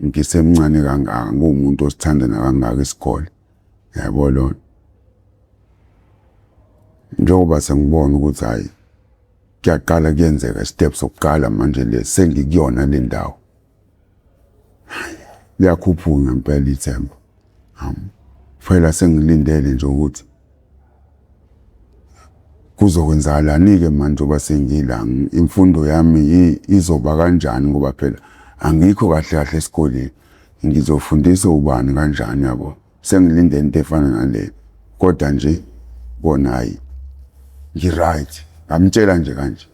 S2: ngisemncane kangaka ngumuntu osithanda kangaka isikole yabo lo njengoba sengibona ukuthi hayi kuyaqala kuyenzeka step sokuqala manje le sengikuyona le ndawo liyakhuphuka ngempela ithemba phela sengilindele nje ukuthi kuzokwenzakalani-ke manje njengoba sengila imfundo yami izoba kanjani ngoba phela angikho kahle kahle esikoleni ngizofundisa ubani kanjani yabo sengilinde into efana nale kodwa nje bona hayi ngi-right ngamtshela nje kanje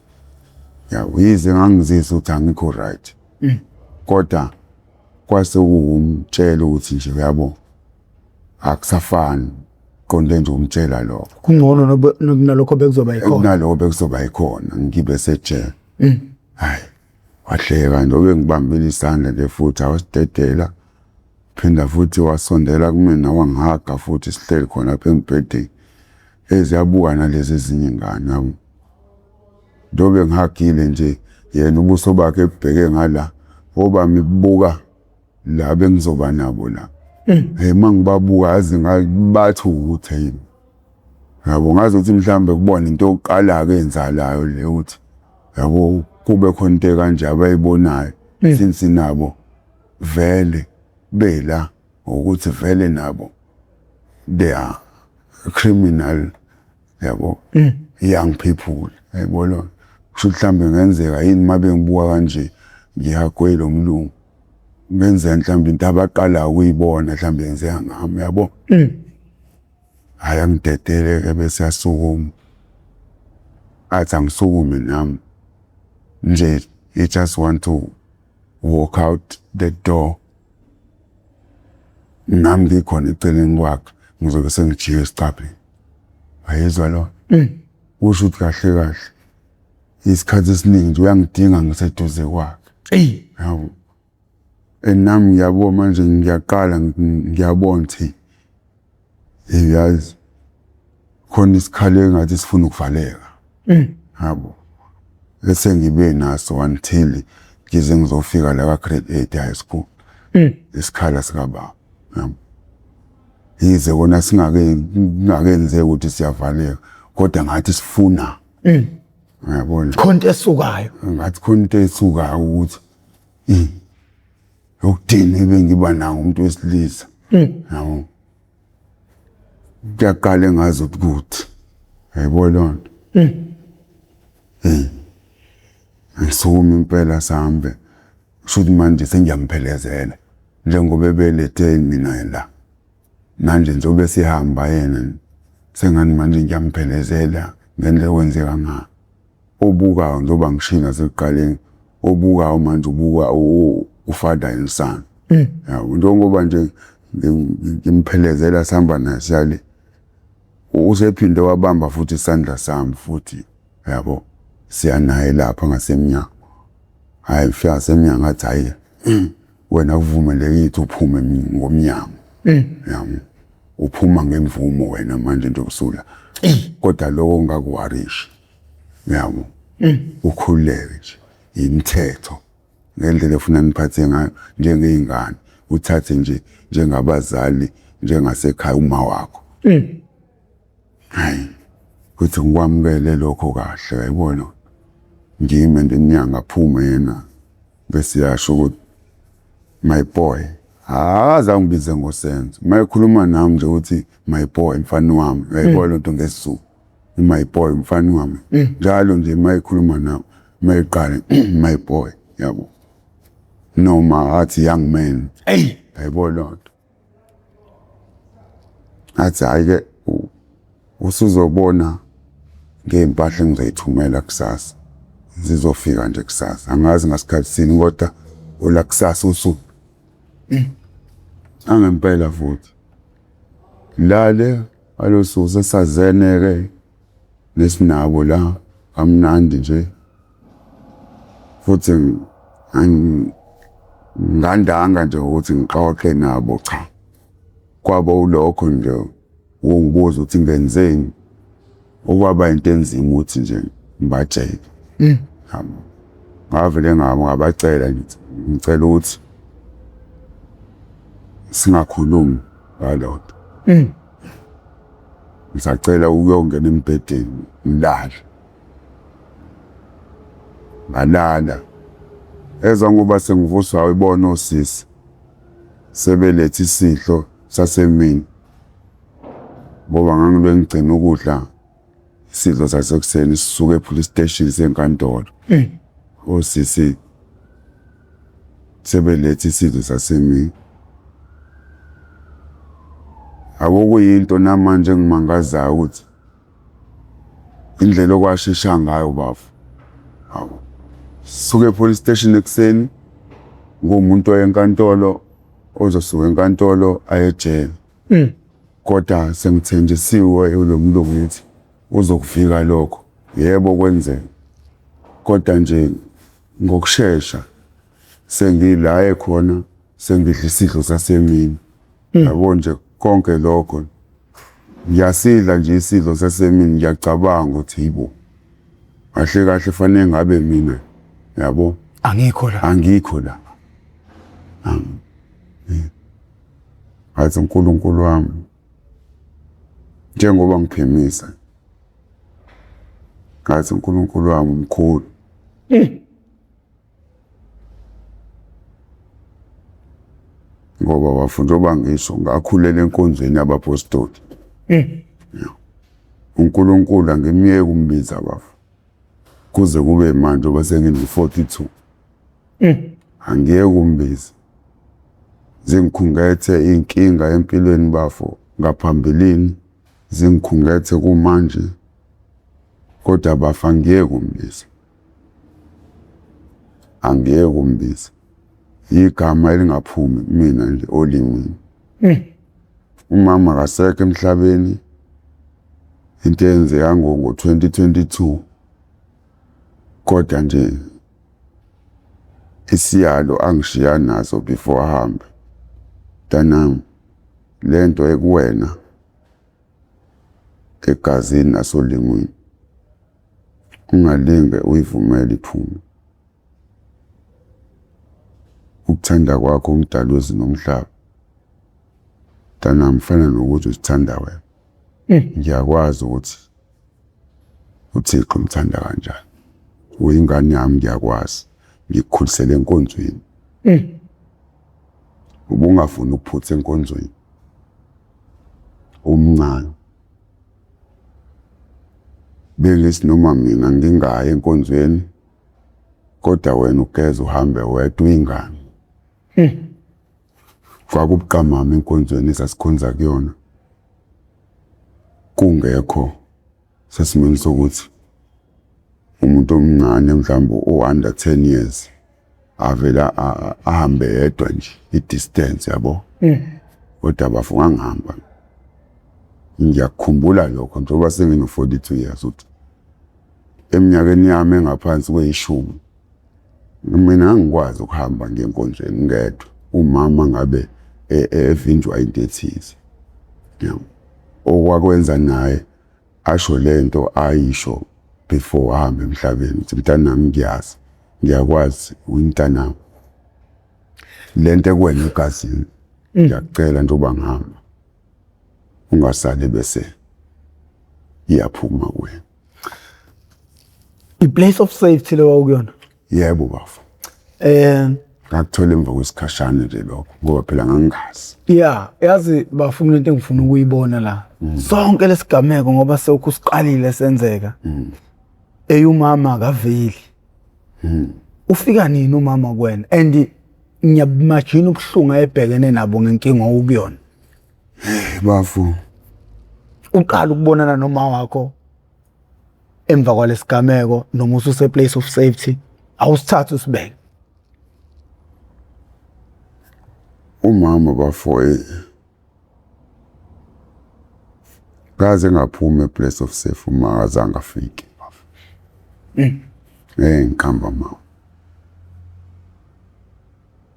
S2: yabo yize ngangizisa ukuthi angikho right kodwa kwase umtshela ukuthi nje yabo akusafani konke nje umtshela lokho
S1: kungcono nalokho bekuzoba ikhona
S2: nalokho bekuzoba ikhona ngibe sejele hayi wahleka nje obengibambile isandla nje futhi awasidedela phinda futhi wasondela kumina wangihaga futhi sihleli khona lapha embhedeni eziyabuka nalezi ezinye ingane yabo ndobe ngihagile nje yena ubuso bakhe ebheke ngala oba mibuka la bengizoba nabo la mangibabuka azi ngabathi ukuthi yini yabo ngazi ukuthi mhlambe kubona into yokuqala ke enzalayo le ukuthi yabo kube khona into kanje abayibonayo since nabo vele bela ukuthi vele nabo they are criminal yabo young people yabo lo kusho mhlambe ngenzeka yini mabe ngibuka kanje ngiyagwe lo mlungu ngenze mhlambe into abaqala ukuyibona mhlambe yenzeka ngami yabo ayangidedele ke bese yasukuma athi angisukume nami nje I just want to walk out the door nami ngikhona eceleni kwakhe ngizobe sengijiye esiqapheni ayezwa lo usho ukuthi kahle kahle isikhathi esiningi nje uyangidinga ngiseduze kwakhe yabo nami ngiyabona manje ngiyaqala ngiyabona ukuthi yazi khona isikhalo engathi sifuna ukuvaleka yabo bese ngibe naso until ngize ngizofika la ka grade 8 high school isikhala sikaba yabo yize kona singakenzeki ukuthi siyavaleka kodwa ngathi sifuna yabona
S1: khonto esukayo
S2: ngathi khonto esukayo ukuthi yokudini bengiba nawo umuntu wesilisa yabo ngiyaqala ngazi ukuthi yayibona ngisukuma impela sambe shothi manje sengiyamphelezela njengoba belethe mina la manje njobe sihamba yena sengani manje ngiyamphelezela ngendlela kwenzeka ngayo obukayo njoba ngishina sekuqaleni obukayo manje ubuka ufather and son yabo njengoba nje ngimphelezela sihamba naye siyale usephinde wabamba futhi isandla sami futhi yabo siyanaye lapha ngasemnyango hayi fika semnyango athi hayi wena uvumelekile uphume ngomnyango yabo uphuma ngemvumo wena manje nje usula kodwa lokho ngakuwarishi yabo ukhuleke nje imithetho ngendlela efuna niphathe ngayo njengezingane uthathe nje njengabazali njengasekhaya uma wakho hayi kuthi ngikwamukele lokho kahle yayibona ngime ngenyanga aphume yena bese yasho ukuthi my boy azangibize ngosenzo mayikhuluma nami nje ukuthi my boy mfana wami yayibona into ngesizulu my boy mfana wami njalo nje mayikhuluma nami mayiqala my boy yabo noma athi young man yayibona lonto athi ayike usuzobona ngempahla engizoyithumela kusasa zizofika nje kusasa angazi ngasikhathi sini kodwa ola kusasa usuku angempela futhi lale alosuku sesazeneke nesinabo la amnandi nje futhi ngandanga nje ukuthi ngixoxe nabo cha kwabo ulokho nje ungibuza ukuthi ngenzeni okwaba into enzima ukuthi nje ngibajeke ngavele ngabacela ngithi ngicela ukuthi singakhulumi ngalokho ngisacela ukuyongena embhedeni ngilala ngalala eza ngoba sengivuswa uyibona osisi sebelethe isidlo sasemini ngoba ngangibe ngigcina ukudla isidlo sasekuseni sisuke epolice station senkantolo osisi sebelethe isidlo sasemini akukuyinto namanje engimangazayo ukuthi indlela okwashesha ngayo bafu hawo suke epolice station ekuseni ngomuntu oyenkantolo ozosuka enkantolo ayejele kodwa sengithenjisiwe lo mlungu ngithi uzokufika lokho yebo kwenzeka kodwa nje ngokusheshsha sengila ekhona sengidla isidlo sasemini yabo nje konke lokho ngiyasidla nje isidlo sasemini ngiyacabanga ukuthi yibo kahle kahle fanele ngabe mina yabo angikho la hayi uNkulunkulu wami njengoba ngiphimisa ngathi uNkulunkulu wami umkhulu ngoba wafunda obangisho ngakhulela enkonzweni yabapostoli. uNkulunkulu angimiyeke ukumbiza bafu kuze kube manje bese ngini-42 angiyeke ukumbiza zingikhungethe inkinga empilweni bafo ngaphambilini zingikhungethe kumanje kodwa bafa angiyeke ukumbiza igama elingaphumi mina nje olimini umama akasekho emhlabeni into eyenzeka ngo-2022 kodwa nje isiyalo angishiya naso before ahambe mntanami lento ekuwena egazini nasolimini ungalinge uyivumele iphume ukuthanda kwakho umdali wezulu nomhlaba mntanami fana nokuthi uzithanda wena ngiyakwazi ukuthi uThixo umthanda kanjani uyingane yami ngiyakwazi ngikukhulisele enkonzweni ubungafuni ukuphutha enkonzweni umncane bengisi noma mina ngingayi enkonzweni kodwa wena ugeza uhambe wedwa uyingane kwakubuqamama enkonzweni esasikhonza kuyona kungekho sesimeni sokuthi umuntu omncane mhlawumbe o-under 10 years avela ahambe yedwa nje i-distance yabo kodwa bafunga ngihamba ngiyakhumbula lokho njengoba sengino-42 years uthi eminyakeni yami engaphansi kweyishumi mina angikwazi ukuhamba ngenkonzweni ngedwa umama ngabe evinjwa into ethize okwakwenza naye asho lento ayisho before ahambe emhlabeni uthi mntanami ngiyazi ngiyakwazi uyintanami lento ekuwena egazini ngiyacela njengoba ngihamba ungasale bese iyaphuma kuwena
S1: i-place of safety lewa ukuyona
S2: yebo bafu ngakuthola emva kwesikhashana nje lokho ngoba phela ngangingazi
S1: yazi bafuna into engifuna ukuyibona la sonke lesigameko ngoba sekusiqalile senzeka eyumama akaveli ufika nini umama kuwena and ngiyabimagine ubuhlungu ayebhekene nabo ngenkinga okuyona
S2: bafu
S1: uqala ukubonana noma wakho emva kwalesigameko noma ususe place of safety awusithatha usibeke
S2: umama bafo kaze ngaphuma e-place of safe uma azange afike ngikhamba mama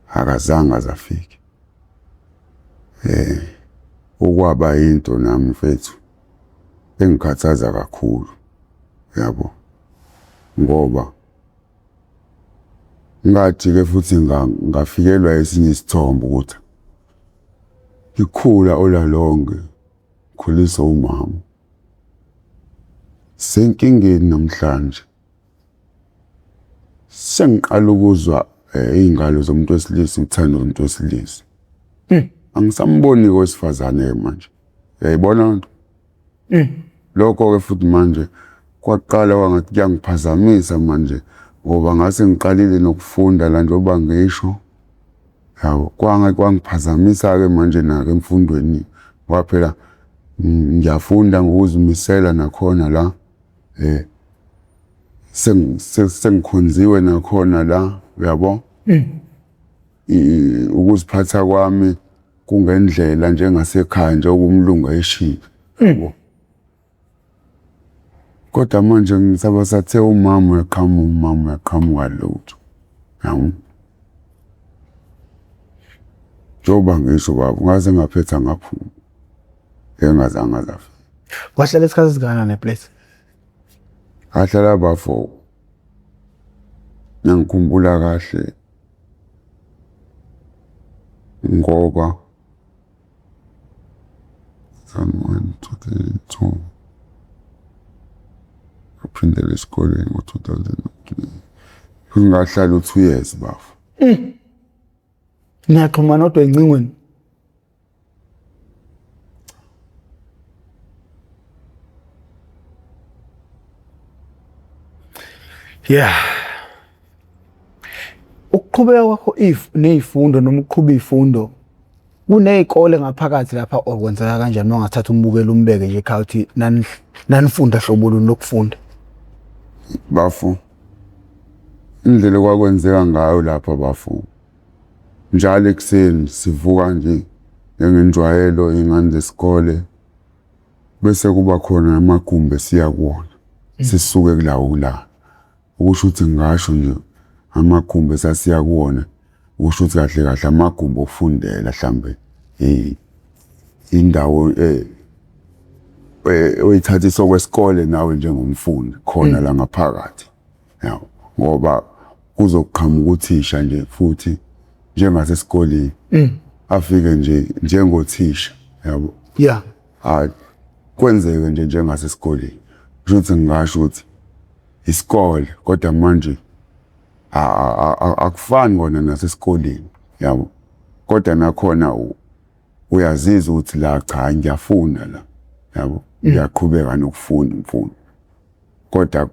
S2: akazange azafike okwaba into nami mfethu engikhathaza kakhulu yabo ngoba ngathi ke futhi ngafikelwa esinye isithombo ukuthi ikhula olalonke khulisa umama senkingeni namhlanje sengiqala ukuzwa izingalo zomuntu wesilisa uthando lomuntu wesilisa angisamboni owesifazane manje uyayibona nto lokho ke futhi manje kwaqala wangathi kuyangiphazamisa manje ngoba ngase ngiqalile nokufunda la njengoba ngisho yabo kwangiphazamisa ke manje na ke emfundweni waphela ngiyafunda ngokuzimisela nakhona la sengikhonziwe nakhona la uyabo ukuziphatha kwami kungendlela njengasekhaya nje okumlungu ayishilo yabo kodwa manje ngisaba sathe umama uyaqhamuka lutho yabo njengoba ngisho baba ngaze ngaphetha ngaphuma engazange azafika
S1: wahlala isikhathi esingakanani neplace
S2: ahlala bafo ngikhumbula kahle ngoba January 2022 aphindele esikoleni ngo-2019 kungahlala u2 years bafo
S1: niyaxhumana odwa encingweni Yeah. Ukuqhubeka kwakho nezifundo noma ukuqhubeka izifundo kunezikole ngaphakathi lapha okwenzeka kanjani mangathatha umbukelo umbeke nje ekhaya uthi nanifunda hlobo luni lokufunda.
S2: Bafu indlela kwakwenzeka ngayo lapha bafu njalo ekuseni sivuka nje ngenjwayelo ingane zesikole bese kuba khona amagumbi siya kuwona sisuke kulawo la ukusho ukuthi ngasho nje amagumbi sasiya kuwona ukusho ukuthi kahle kahle amagumbi okufundela mhlambe indawo oyithathiswa kwesikole nawe njengomfundi khona la ngaphakathi yabo ngoba kuzoqhamuka uthisha nje futhi njengasesikoleni afike nje njengothisha yabo
S1: yeah
S2: kwenzeke nje njengasesikoleni ukuthi ngisho ukuthi isikole kodwa manje akufani kona nasesikoleni yabo kodwa nakhona uyazizwa ukuthi la cha ngiyafunda la yabo ngiyaqhubeka nokufunda imfundo kodwa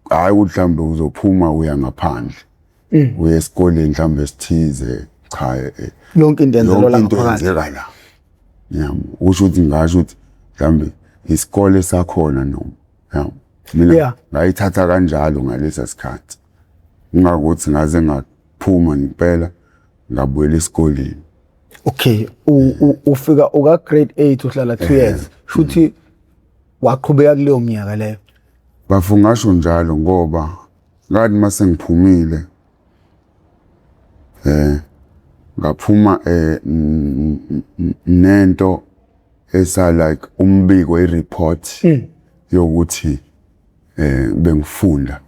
S2: hayi mhlambe uzophuma uya ngaphandle uye esikoleni mhlambe sithize cha
S1: yonke into yenzelwa la
S2: ngaphakathi la yabo usho ukuthi ngasho ukuthi mhlambe isikole sakhona noma yabo mina ngayithatha kanjalo ngalesa sikhathi ungakuthi ngaze ngaphuma ngempela ngabuyela esikoleni.
S1: Okay, ufika uka grade 8 uhlala 2 years. Shuthi waqhubeka kuleyo minyaka leyo.
S2: Bafungasho njalo ngoba ngathi mase ngiphumile ngaphuma nento esa like umbiko ireport yokuthi bengifunda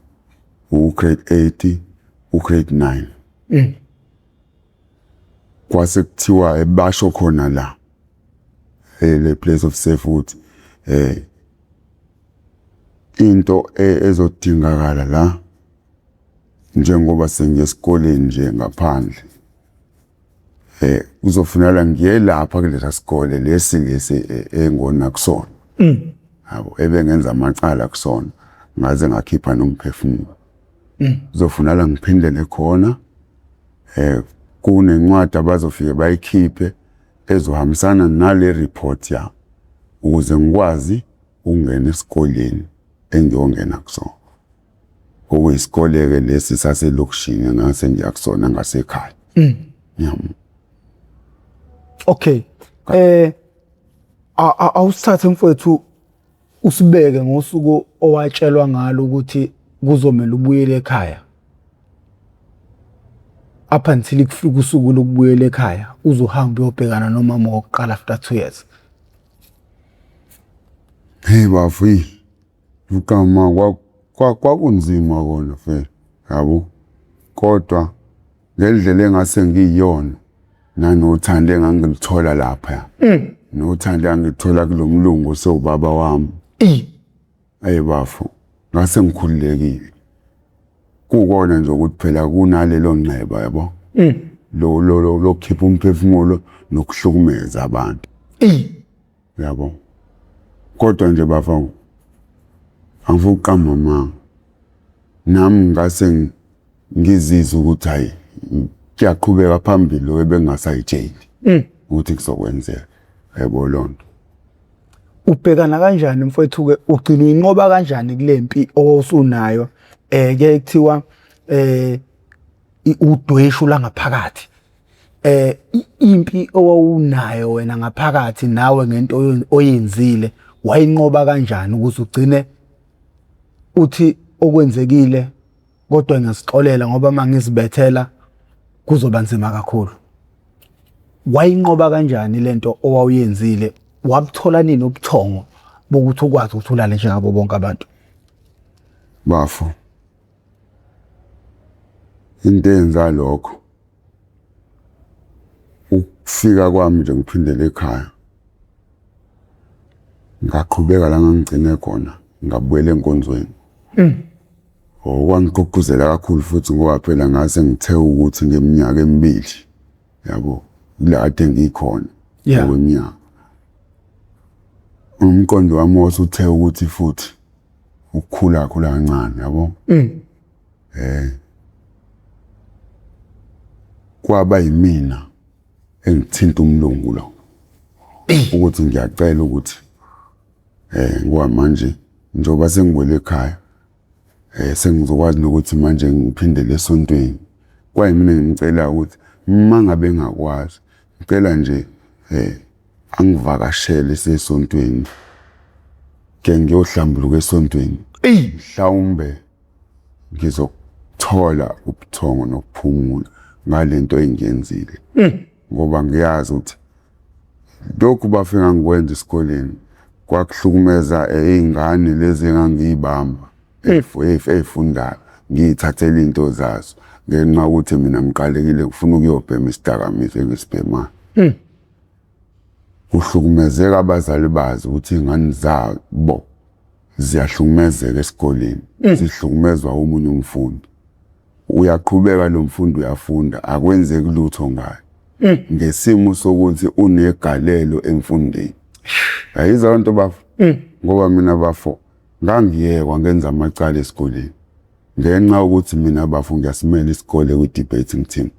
S2: grade 8 grade 9 kwase kuthiwa ebasho khona la le place of safewood into ezodingakala la njengoba sengiyesikoleni nje ngaphandle uzofunela ngiye lapha kulesa sikole lesi engona kusona yabo ebengenza amacala kusona ngaze ngakhipha nomphefumulo uzofunela ngiphindele khona kunencwadi abazofike bayikhiphe ezohambisana nale report ya ukuze ngikwazi ukungena esikoleni engiyongena kusona okuyisikole ke lesi saselokishini ngase ngiyakusona ngasekhaya yabo.
S1: Okay, awusithathe mfowethu usibeke ngosuku owatshelwa ngalo ukuthi kuzomela ubuyele ekhaya. Up until kufika usuku lokubuyela ekhaya uzohamba uyobhekana nomama wokuqala after 2 years.
S2: Hey bafi ukama kwakunzima kona fe yabo kodwa ngendlela engase ngiyiyona nanothanda engangilithola lapha nothanda engithola kulomlungu sobaba wami bafu ngase ngikhululekile kukona nje ukuthi phela kunalelo nqeba yabo lo khipha umphefumulo nokuhlukumeza abantu yabo kodwa nje bafu angivuka mama nami ngase ngizizwa ukuthi hayi kuyaqhubeka phambili ebengasayitsheli ukuthi kuzokwenzeka yebo lonto.
S1: Ubhekana kanjani mfowethu ke ugcina uyinqoba kanjani kulempi osunayo ke kuthiwa udweshu la ngaphakathi impi owawunayo wena ngaphakathi nawe ngento oyenzile wayinqoba kanjani ukuze ugcine uthi okwenzekile kodwa ngisixolela ngoba mangizibethela kuzoba nzima kakhulu. Wayinqoba kanjani lento owawuyenzile wakuthola nini ubuthongo bokuthi ukwazi ukuthulala njengabo bonke abantu?
S2: Bafu into enza lokho ukufika kwami nje ngiphindele ekhaya ngaqhubeka la ngangigcine khona ngabuyela enkonzweni okwangigqugquzela kakhulu futhi ngoba phela ngase ngithe ukuthi ngeminyaka emibili yabo la ade ngikhona ngeminyaka umqondo wami wasuthe ukuthi futhi ukukhula kancane yabo kwaba yimina engithinta umlungu lo ukuthi ngiyacela ukuthi ngoba manje njengoba sengibuyele ekhaya sengizokwazi nokuthi manje ngiphindele esontweni kwayimina ngimcela ukuthi mangabe ngakwazi ngicela nje angivakashele esontweni ke ngiyohlambuluka esontweni mhlawumbe ngizokuthola ubuthongo nokuphumula ngalento engiyenzile ngoba ngiyazi ukuthi lokhu bafika ngikwenza esikoleni kwakuhlukumeza izingane lezi engangiyibamba ezifundayo ngiyithathela into zazo ngenxa ukuthi mina ngiqalekile ngifuna ukuyobhema isidakamizwa engisibhemayo kuhlukumezeka abazali bazi ukuthi ingane zabo ziyahlukumezeka esikoleni zihlukumezwa omunye umfundi uyaqhubeka lo mfundi uyafunda akwenzeki lutho ngayo ngesimo sokuthi unegalelo emfundeni ayizwa lento bafo ngoba mina bafo ngangiyekwa ngenza amacala esikoleni ngenxa ukuthi mina bafo ngiyasimela isikole kwi debating team